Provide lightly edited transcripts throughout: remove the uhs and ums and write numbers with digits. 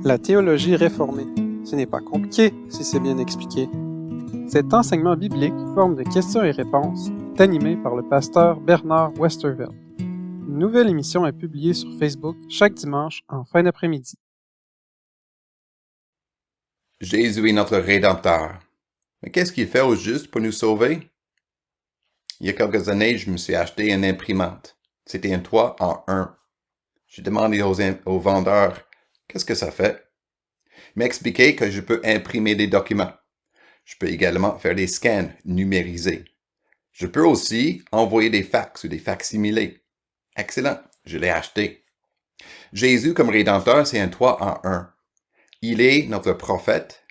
La théologie réformée. Ce n'est pas compliqué si c'est bien expliqué. Cet enseignement biblique, forme de questions et réponses, est animé par le pasteur Bernard Westervelt. Une nouvelle émission est publiée sur Facebook chaque dimanche en fin d'après-midi. Jésus est notre Rédempteur. Mais qu'est-ce qu'il fait au juste pour nous sauver? Il y a quelques années, je me suis acheté une imprimante. C'était un 3 en 1. J'ai demandé au vendeur, qu'est-ce que ça fait? Il m'a expliqué que je peux imprimer des documents. Je peux également faire des scans numérisés. Je peux aussi envoyer des fax ou des facsimilés. Excellent, je l'ai acheté. Jésus comme Rédempteur, c'est un 3 en 1. Il est notre prophète,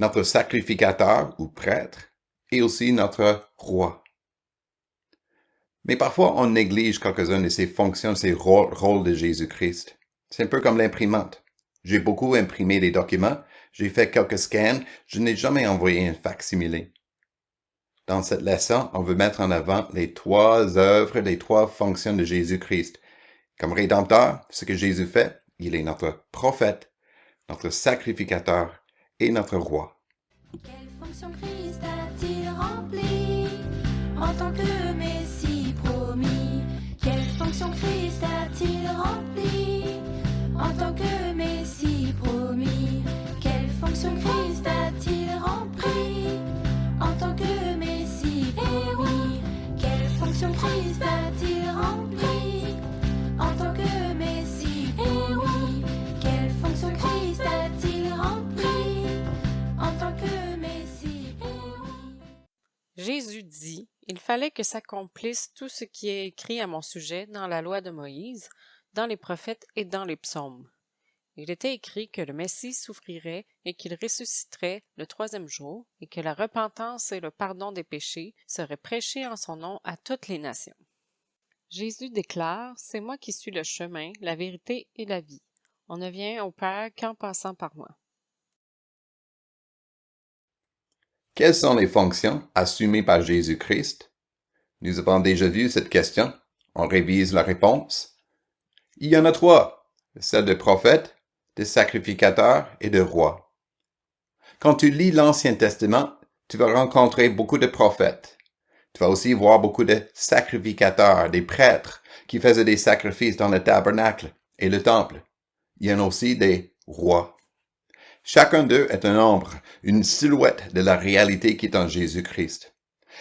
notre sacrificateur ou prêtre, et aussi notre roi. Mais parfois, on néglige quelques-unes de ces fonctions, ces rôles de Jésus-Christ. C'est un peu comme l'imprimante. J'ai beaucoup imprimé des documents, j'ai fait quelques scans, je n'ai jamais envoyé un facsimilé. Dans cette leçon, on veut mettre en avant les 3 œuvres, les 3 fonctions de Jésus-Christ. Comme Rédempteur, ce que Jésus fait, il est notre prophète, notre sacrificateur et notre roi. Quelle fonction Christ a-t-il remplie en tant que Messie promis? Quelle fonction Christ a-t-il remplie en tant que Messie promis? Quelle fonction Christ a-t-il remplie en tant que Messie promis? Quelle fonction Christ a-t-il remplie en tant que Messie promis? Quelle fonction Christ a-t-il remplie en tant que Messie promis? Jésus dit, il fallait que s'accomplisse tout ce qui est écrit à mon sujet dans la loi de Moïse, dans les prophètes et dans les psaumes. Il était écrit que le Messie souffrirait et qu'il ressusciterait le 3e jour et que la repentance et le pardon des péchés seraient prêchés en son nom à toutes les nations. Jésus déclare, c'est moi qui suis le chemin, la vérité et la vie. On ne vient au Père qu'en passant par moi. Quelles sont les fonctions assumées par Jésus-Christ? Nous avons déjà vu cette question. On révise la réponse. Il y en a 3, celle de prophète, de sacrificateur et de roi. Quand tu lis l'Ancien Testament, tu vas rencontrer beaucoup de prophètes. Tu vas aussi voir beaucoup de sacrificateurs, des prêtres qui faisaient des sacrifices dans le tabernacle et le temple. Il y en a aussi des rois. Chacun d'eux est un ombre, une silhouette de la réalité qui est en Jésus-Christ.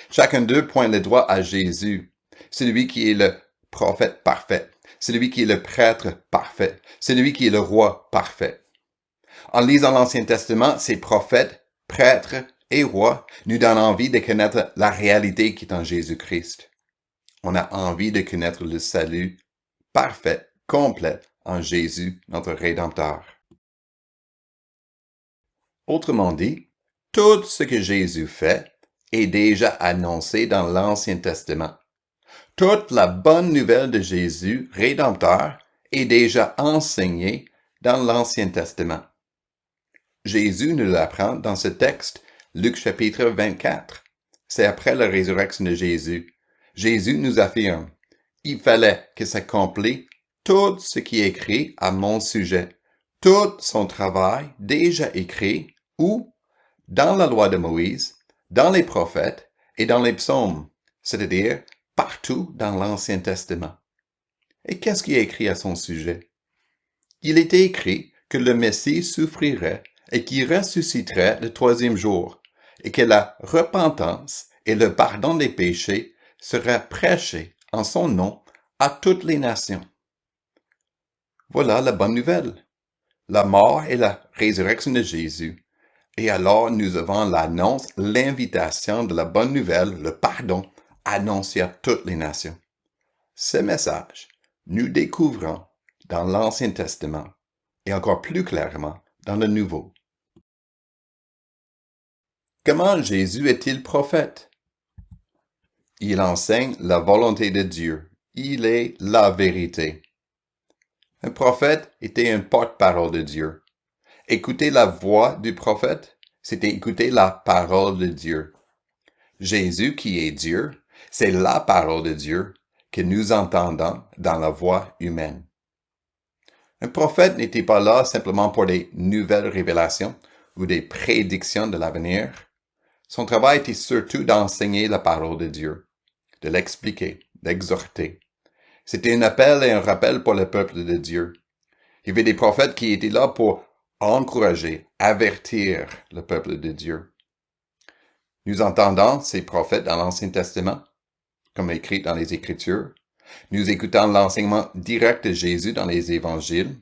Chacun d'eux pointe le doigt à Jésus, celui qui est le prophète parfait, celui qui est le prêtre parfait, celui qui est le roi parfait. En lisant l'Ancien Testament, ces prophètes, prêtres et rois nous donnent envie de connaître la réalité qui est en Jésus-Christ. On a envie de connaître le salut parfait, complet en Jésus, notre Rédempteur. Autrement dit, tout ce que Jésus fait est déjà annoncé dans l'Ancien Testament. Toute la bonne nouvelle de Jésus, Rédempteur, est déjà enseignée dans l'Ancien Testament. Jésus nous l'apprend dans ce texte, Luc chapitre 24. C'est après la résurrection de Jésus. Jésus nous affirme, « Il fallait que s'accomplisse tout ce qui est écrit à mon sujet, tout son travail déjà écrit, ou dans la loi de Moïse, dans les prophètes et dans les psaumes, c'est-à-dire partout dans l'Ancien Testament. » Et qu'est-ce qui est écrit à son sujet? Il était écrit que le Messie souffrirait et qu'il ressusciterait le 3e jour, et que la repentance et le pardon des péchés seraient prêchés en son nom à toutes les nations. Voilà la bonne nouvelle, la mort et la résurrection de Jésus. Et alors nous avons l'annonce, l'invitation de la bonne nouvelle, le pardon, annoncé à toutes les nations. Ce message, nous découvrons dans l'Ancien Testament et encore plus clairement dans le Nouveau. Comment Jésus est-il prophète? Il enseigne la volonté de Dieu. Il est la vérité. Un prophète était un porte-parole de Dieu. Écouter la voix du prophète, c'était écouter la parole de Dieu. Jésus, qui est Dieu, c'est la parole de Dieu que nous entendons dans la voix humaine. Un prophète n'était pas là simplement pour des nouvelles révélations ou des prédictions de l'avenir. Son travail était surtout d'enseigner la parole de Dieu, de l'expliquer, d'exhorter. C'était un appel et un rappel pour le peuple de Dieu. Il y avait des prophètes qui étaient là pour encourager, avertir le peuple de Dieu. Nous entendons ces prophètes dans l'Ancien Testament, comme écrit dans les Écritures. Nous écoutons l'enseignement direct de Jésus dans les Évangiles.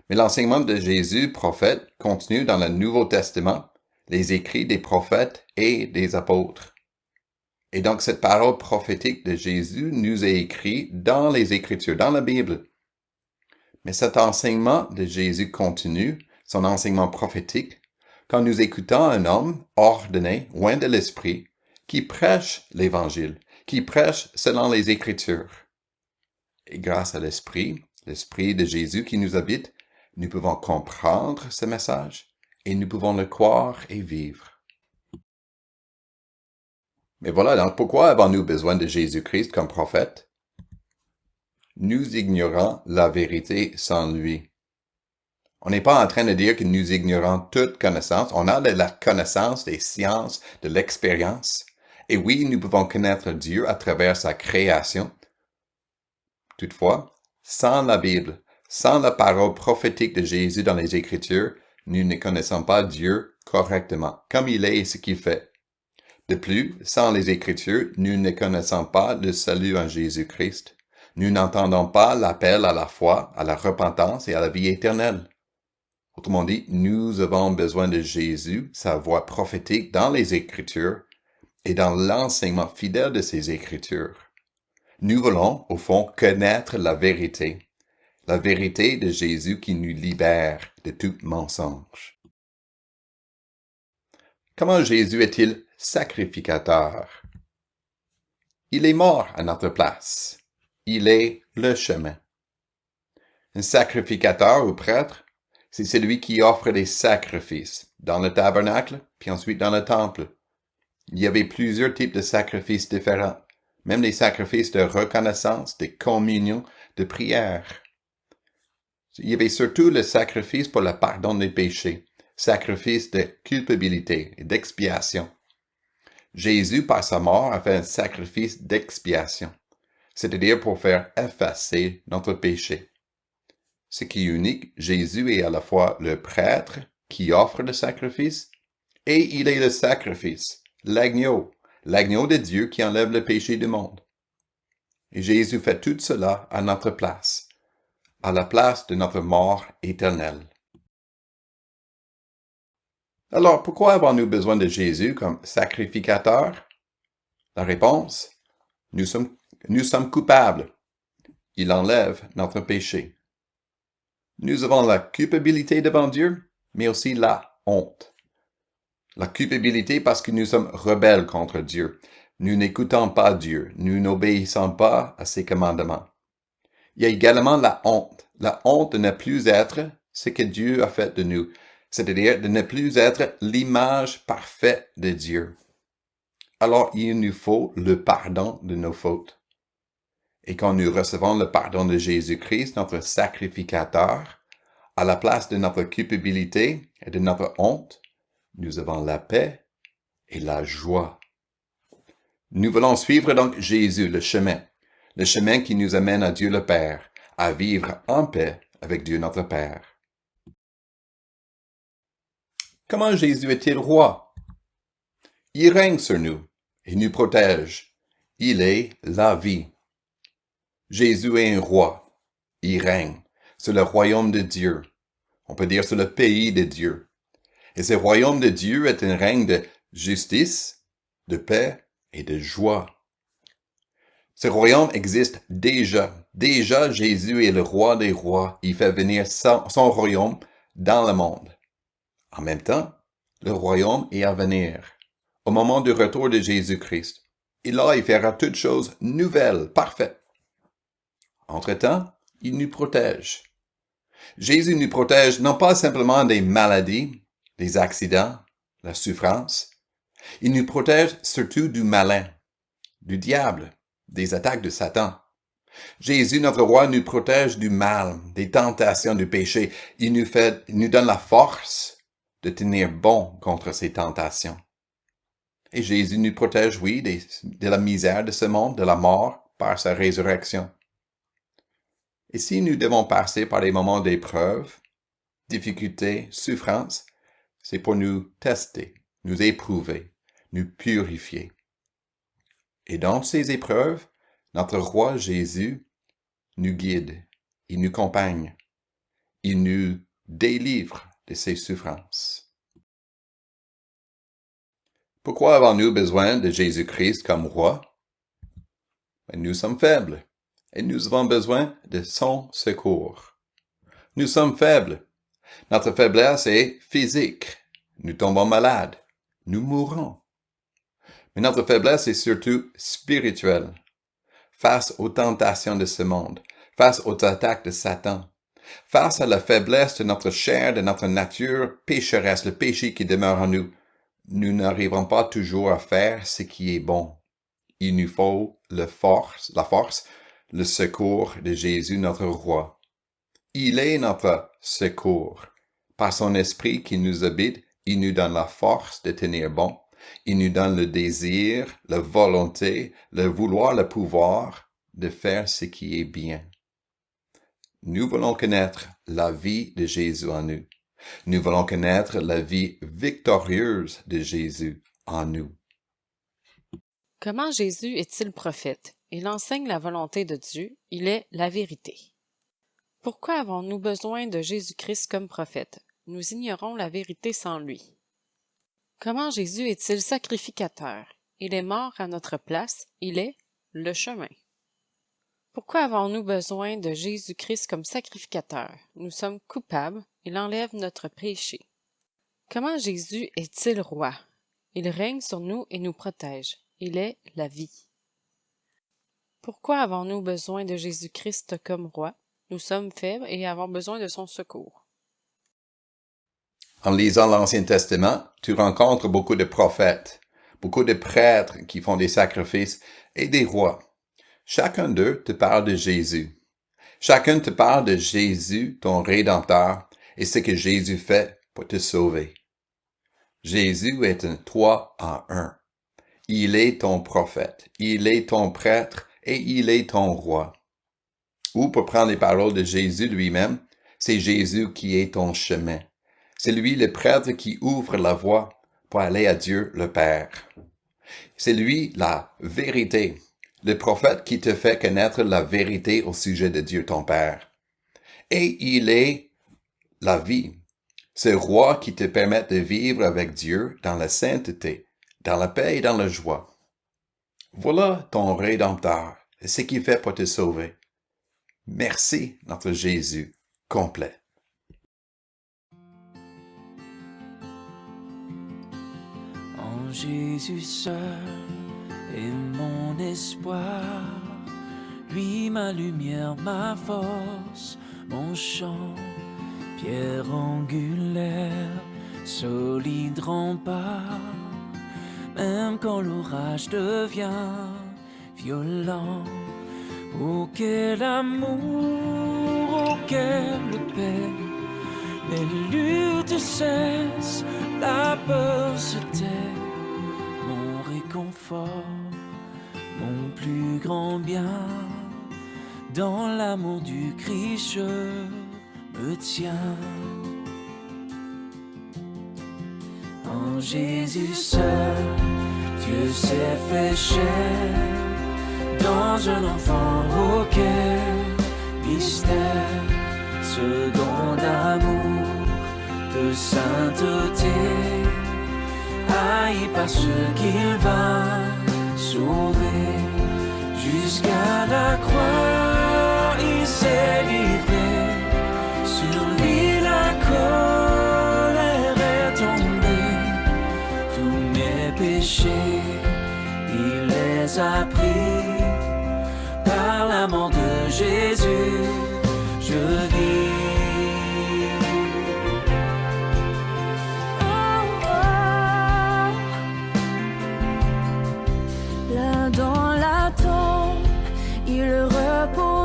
Mais l'enseignement de Jésus, prophète, continue dans le Nouveau Testament, les écrits des prophètes et des apôtres. Et donc cette parole prophétique de Jésus nous est écrite dans les Écritures, dans la Bible. Mais cet enseignement de Jésus continue, son enseignement prophétique, quand nous écoutons un homme ordonné, loin de l'esprit, qui prêche l'Évangile, qui prêche selon les Écritures. Et grâce à l'Esprit de Jésus qui nous habite, nous pouvons comprendre ce message et nous pouvons le croire et vivre. Mais voilà, donc pourquoi avons-nous besoin de Jésus-Christ comme prophète? Nous ignorons la vérité sans lui. On n'est pas en train de dire que nous ignorons toute connaissance. On a de la connaissance des sciences, de l'expérience. Et oui, nous pouvons connaître Dieu à travers sa création. Toutefois, sans la Bible, sans la parole prophétique de Jésus dans les Écritures, nous ne connaissons pas Dieu correctement, comme il est et ce qu'il fait. De plus, sans les Écritures, nous ne connaissons pas le salut en Jésus-Christ. Nous n'entendons pas l'appel à la foi, à la repentance et à la vie éternelle. Autrement dit, nous avons besoin de Jésus, sa voix prophétique dans les Écritures et dans l'enseignement fidèle de ces Écritures. Nous voulons, au fond, connaître la vérité de Jésus qui nous libère de tout mensonge. Comment Jésus est-il sacrificateur? Il est mort à notre place. Il est le chemin. Un sacrificateur ou prêtre, c'est celui qui offre des sacrifices dans le tabernacle, puis ensuite dans le temple. Il y avait plusieurs types de sacrifices différents, même des sacrifices de reconnaissance, de communion, de prière. Il y avait surtout le sacrifice pour le pardon des péchés, sacrifice de culpabilité et d'expiation. Jésus, par sa mort, a fait un sacrifice d'expiation, c'est-à-dire pour faire effacer notre péché. Ce qui est unique, Jésus est à la fois le prêtre qui offre le sacrifice et il est le sacrifice, l'agneau de Dieu qui enlève le péché du monde. Et Jésus fait tout cela à notre place, à la place de notre mort éternelle. Alors, pourquoi avons-nous besoin de Jésus comme sacrificateur? La réponse, nous sommes coupables. Il enlève notre péché. Nous avons la culpabilité devant Dieu, mais aussi la honte. La culpabilité parce que nous sommes rebelles contre Dieu. Nous n'écoutons pas Dieu. Nous n'obéissons pas à ses commandements. Il y a également la honte de ne plus être ce que Dieu a fait de nous, c'est-à-dire de ne plus être l'image parfaite de Dieu. Alors il nous faut le pardon de nos fautes. Et quand nous recevons le pardon de Jésus-Christ, notre sacrificateur, à la place de notre culpabilité et de notre honte, nous avons la paix et la joie. Nous voulons suivre donc Jésus, le chemin qui nous amène à Dieu le Père, à vivre en paix avec Dieu notre Père. Comment Jésus est-il roi? Il règne sur nous et nous protège. Il est la vie. Jésus est un roi. Il règne sur le royaume de Dieu. On peut dire sur le pays de Dieu. Et ce royaume de Dieu est un règne de justice, de paix et de joie. Ce royaume existe déjà. Déjà, Jésus est le roi des rois. Il fait venir son royaume dans le monde. En même temps, le royaume est à venir, au moment du retour de Jésus-Christ. Et là, il fera toutes choses nouvelles, parfaites. Entre-temps, il nous protège. Jésus nous protège non pas simplement des maladies, des accidents, la souffrance. Il nous protège surtout du malin, du diable, des attaques de Satan. Jésus, notre roi, nous protège du mal, des tentations du péché. Il nous donne la force de tenir bon contre ces tentations. Et Jésus nous protège, oui, de la misère de ce monde, de la mort, par sa résurrection. Et si nous devons passer par des moments d'épreuve, difficultés, souffrances, c'est pour nous tester, nous éprouver, nous purifier. Et dans ces épreuves, notre roi Jésus nous guide, il nous accompagne, il nous délivre de ces souffrances. Pourquoi avons-nous besoin de Jésus-Christ comme roi? Nous sommes faibles et nous avons besoin de son secours. Nous sommes faibles. Notre faiblesse est physique. Nous tombons malades. Nous mourrons. Mais notre faiblesse est surtout spirituelle. Face aux tentations de ce monde, face aux attaques de Satan, face à la faiblesse de notre chair, de notre nature pécheresse, le péché qui demeure en nous, nous n'arriverons pas toujours à faire ce qui est bon. Il nous faut la force, le secours de Jésus, notre roi. Il est notre secours. Par son esprit qui nous habite, il nous donne la force de tenir bon. Il nous donne le désir, la volonté, le vouloir, le pouvoir de faire ce qui est bien. Nous voulons connaître la vie de Jésus en nous. Nous voulons connaître la vie victorieuse de Jésus en nous. Comment Jésus est-il prophète? Il enseigne la volonté de Dieu, il est la vérité. Pourquoi avons-nous besoin de Jésus-Christ comme prophète? Nous ignorons la vérité sans lui. Comment Jésus est-il sacrificateur? Il est mort à notre place, il est le chemin. Pourquoi avons-nous besoin de Jésus-Christ comme sacrificateur? Nous sommes coupables, il enlève notre péché. Comment Jésus est-il roi? Il règne sur nous et nous protège. Il est la vie. Pourquoi avons-nous besoin de Jésus-Christ comme roi? Nous sommes faibles et avons besoin de son secours. En lisant l'Ancien Testament, tu rencontres beaucoup de prophètes, beaucoup de prêtres qui font des sacrifices et des rois. Chacun d'eux te parle de Jésus. Chacun te parle de Jésus, ton Rédempteur, et ce que Jésus fait pour te sauver. Jésus est un 3 en 1. Il est ton prophète, il est ton prêtre et il est ton roi. Ou pour prendre les paroles de Jésus lui-même, c'est Jésus qui est ton chemin. C'est lui le prêtre qui ouvre la voie pour aller à Dieu le Père. C'est lui la vérité, le prophète qui te fait connaître la vérité au sujet de Dieu ton Père. Et il est la vie, ce roi qui te permet de vivre avec Dieu dans la sainteté, dans la paix et dans la joie. Voilà ton Rédempteur, et ce qu'il fait pour te sauver. Merci, notre Jésus complet. En Jésus seul est mon espoir, lui ma lumière, ma force, mon chant, pierre angulaire, solide rempart. Même quand l'orage devient violent, oh quel amour, oh quelle paix, les luttes cessent, la peur se tait, mon réconfort, mon plus grand bien, dans l'amour du Christ je me tiens. En Jésus seul, Dieu s'est fait chair, dans un enfant auquel mystère, second amour de sainteté, haï par ceux qu'il va sauver, jusqu'à la croix il s'est livré, sur lui la colère est tombée, tous mes péchés il les a pris, par la mort de Jésus je vis. Là dans la tombe, il repose.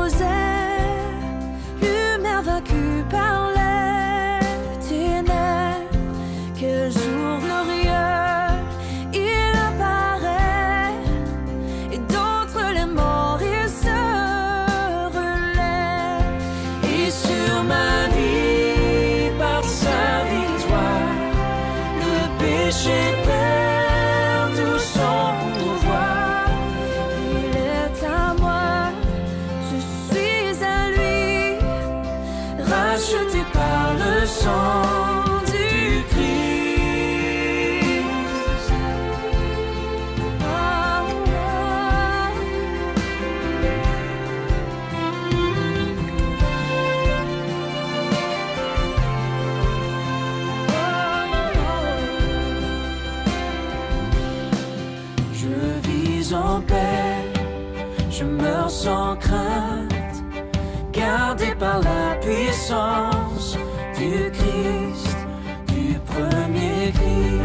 sans crainte, gardé par la puissance du Christ, du premier cri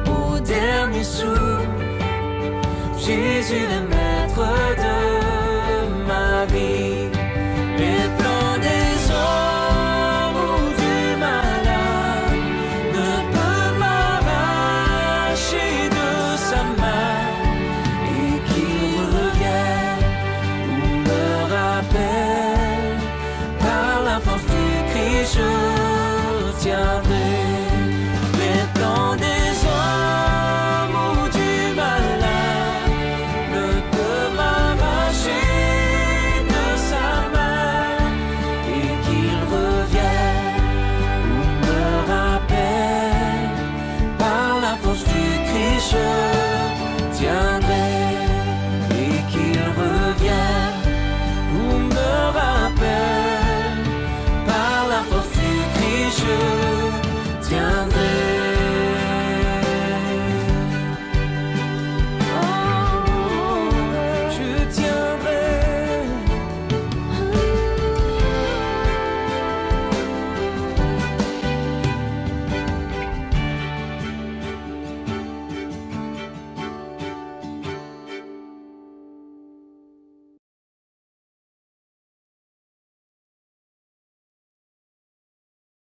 au dernier souffle. Jésus le maître de ma vie. Les plans des hommes ou du malade ne peuvent m'arracher de sa main, et qu'il revienne ou me rappelle, par la force du Christ je tiendrai. Les plans des hommes ou du malade ne peuvent m'arracher de sa main, et qu'il revienne ou me rappelle, par la force du Christ je tiendrai. Et qu'il revienne ou me rappelle, par la force du Christ je